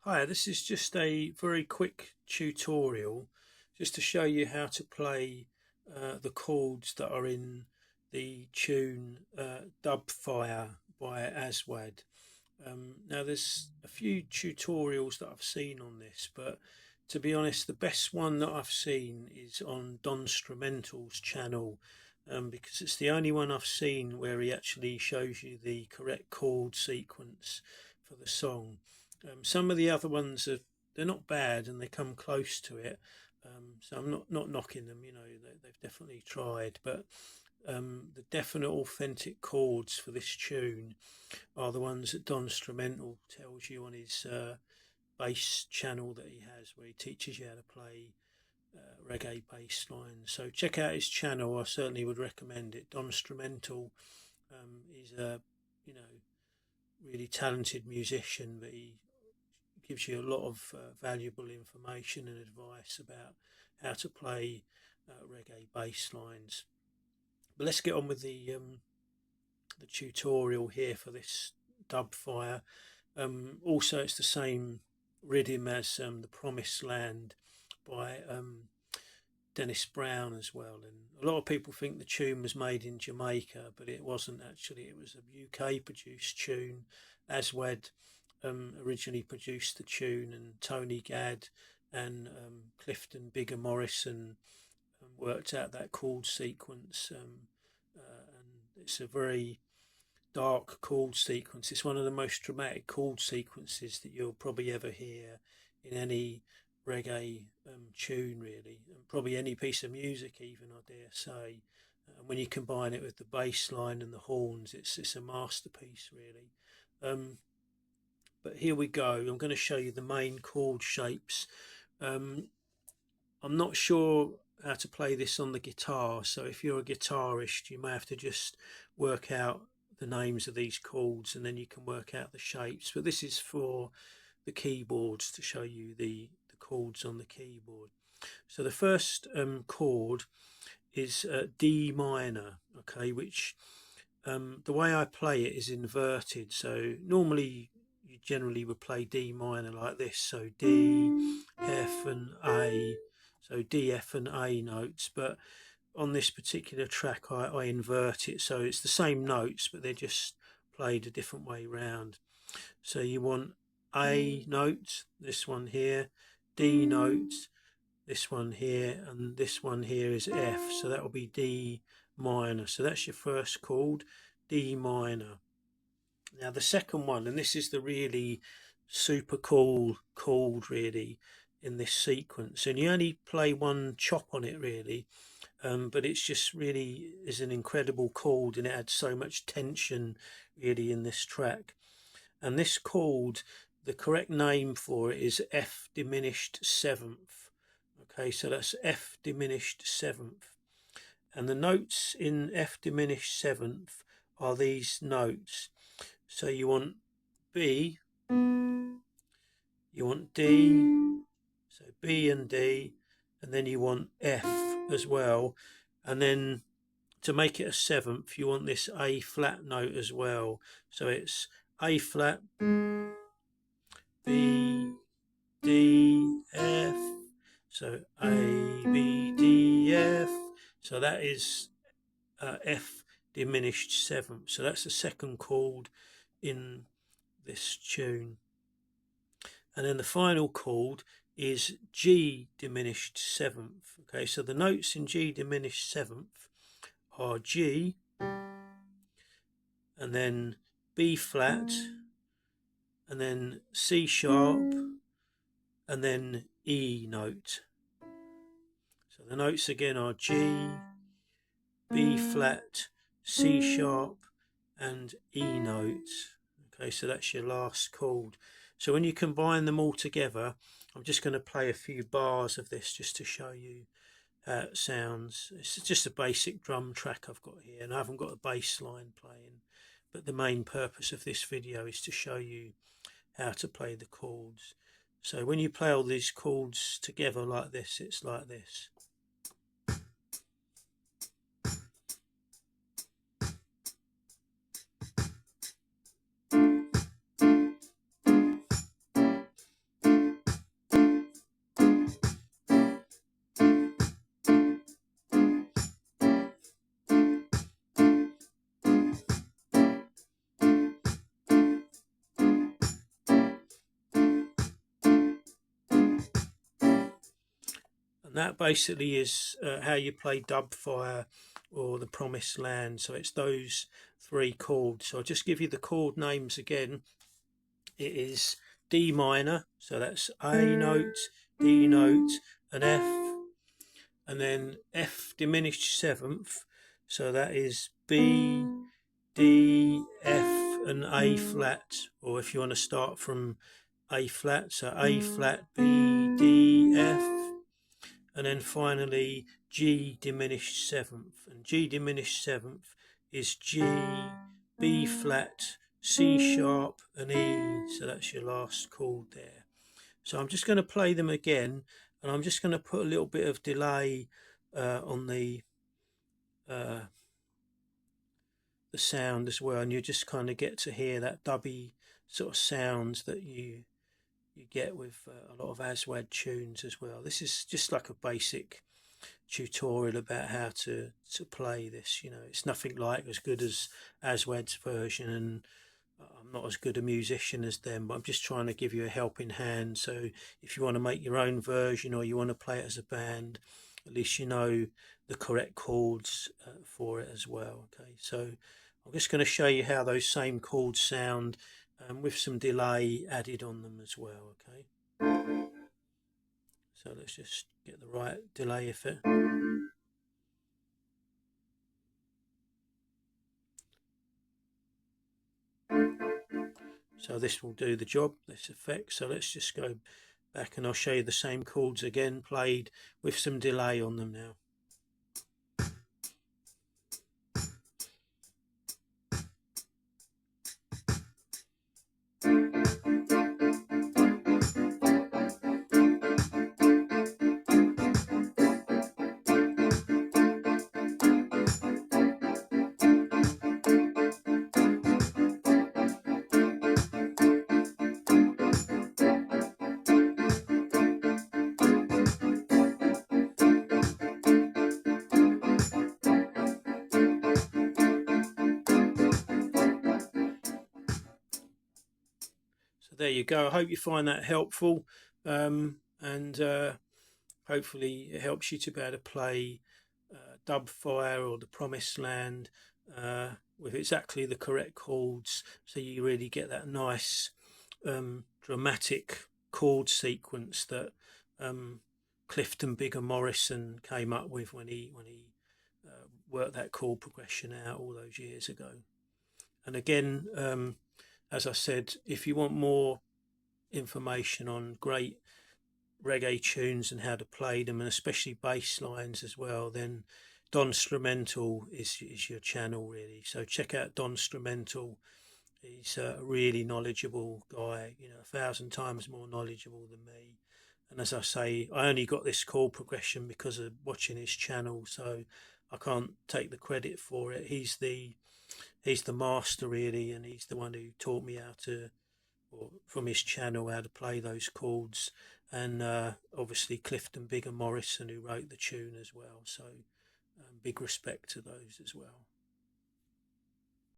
Hi, this is just a very quick tutorial just to show you how to play the chords that are in the tune Dub Fire by Aswad. Now there's a few tutorials that I've seen on this, but to be honest, the best one that I've seen is on Don Instrumental's channel, because it's the only one I've seen where he actually shows you the correct chord sequence for the song. Some of the other ones they're not bad and they come close to it. So I'm not knocking them. They've definitely tried, but the definite authentic chords for this tune are the ones that Don Instrumental tells you on his bass channel that he has, where he teaches you how to play reggae bass lines. So check out his channel. I certainly would recommend it. Don Instrumental is a really talented musician, but he gives you a lot of valuable information and advice about how to play reggae bass lines. But let's get on with the tutorial here for this Dub Fire. Also, it's the same rhythm as The Promised Land by Dennis Brown as well. And a lot of people think the tune was made in Jamaica, but it wasn't actually. It was a UK produced tune. Aswad originally produced the tune, and Tony Gadd and Clifton Bigger Morrison worked out that chord sequence. And it's a very dark chord sequence. It's one of the most dramatic chord sequences that you'll probably ever hear in any reggae tune, really, and probably any piece of music, even, I dare say. And when you combine it with the bass line and the horns, it's a masterpiece, really. But here we go. I'm going to show you the main chord shapes. I'm not sure how to play this on the guitar, so if you're a guitarist, you may have to just work out the names of these chords and then you can work out the shapes. But this is for the keyboards, to show you the chords on the keyboard. So the first chord is D minor, okay, which the way I play it is inverted. So normally you generally would play D minor like this, so D, F and A, so D, F and A notes, but on this particular track I invert it, so it's the same notes but they're just played a different way round. So you want A note, this one here, D note, this one here, and this one here is F, so that will be D minor. So that's your first chord, D minor. Now the second one, and this is the really super cool chord really in this sequence, and you only play one chop on it really, but it's just really is an incredible chord and it adds so much tension really in this track. And this chord, the correct name for it is F diminished seventh. Okay, so that's F diminished seventh. And the notes in F diminished seventh are these notes. So you want B, you want D, so B and D, and then you want F as well. And then to make it a seventh, you want this A flat note as well. So it's A flat, B, D, F. So A, B, D, F. So that is F diminished seventh. So that's the second chord in this tune. And then the final chord is G diminished seventh. Okay, so the notes in G diminished seventh are G, and then B flat, and then C sharp, and then E note. So the notes again are G, B flat, C sharp, and E note. Okay, so that's your last chord. So when you combine them all together, I'm just going to play a few bars of this just to show you how it sounds. It's just a basic drum track I've got here, and I haven't got a bass line playing, but the main purpose of this video is to show you how to play the chords. So when you play all these chords together like this, it's like this. And that basically is how you play Dub Fire or the Promised Land. So it's those three chords. So I'll just give you the chord names again. It is D minor, so that's A note, D note, and F, and then F diminished seventh, so that is B, D, F, and A flat, or if you want to start from A flat, so A flat, B, D, F, and then finally G diminished seventh, and G diminished seventh is G, B flat, C sharp, and E. So that's your last chord there. So I'm just going to play them again, and I'm just going to put a little bit of delay on uh, the sound as well, and you just kind of get to hear that dubby sort of sounds that you get with a lot of Aswad tunes as well. This is just like a basic tutorial about how to play this. You know, it's nothing like as good as Aswad's version, and I'm not as good a musician as them, but I'm just trying to give you a helping hand. So if you want to make your own version or you want to play it as a band, at least you know the correct chords for it as well. Okay, so I'm just going to show you how those same chords sound with some delay added on them as well. Okay, so let's just get the right delay effect. So this will do the job, this effect. So let's just go back and I'll show you the same chords again, played with some delay on them now. So there you go. I hope you find that helpful, and hopefully it helps you to be able to play Dub Fire or the Promised Land with exactly the correct chords, so you really get that nice dramatic chord sequence that Clifton Bigger Morrison came up with when he worked that chord progression out all those years ago. And again, as I said, if you want more information on great reggae tunes and how to play them, and especially bass lines as well, then Don Instrumental is your channel really. So check out Don Instrumental. He's a really knowledgeable guy, you know, 1,000 times more knowledgeable than me. And as I say, I only got this chord progression because of watching his channel, so I can't take the credit for it. He's the master really, and he's the one who taught me how to, or from his channel, how to play those chords. And obviously Clifton Bigger Morrison, who wrote the tune as well. So big respect to those as well.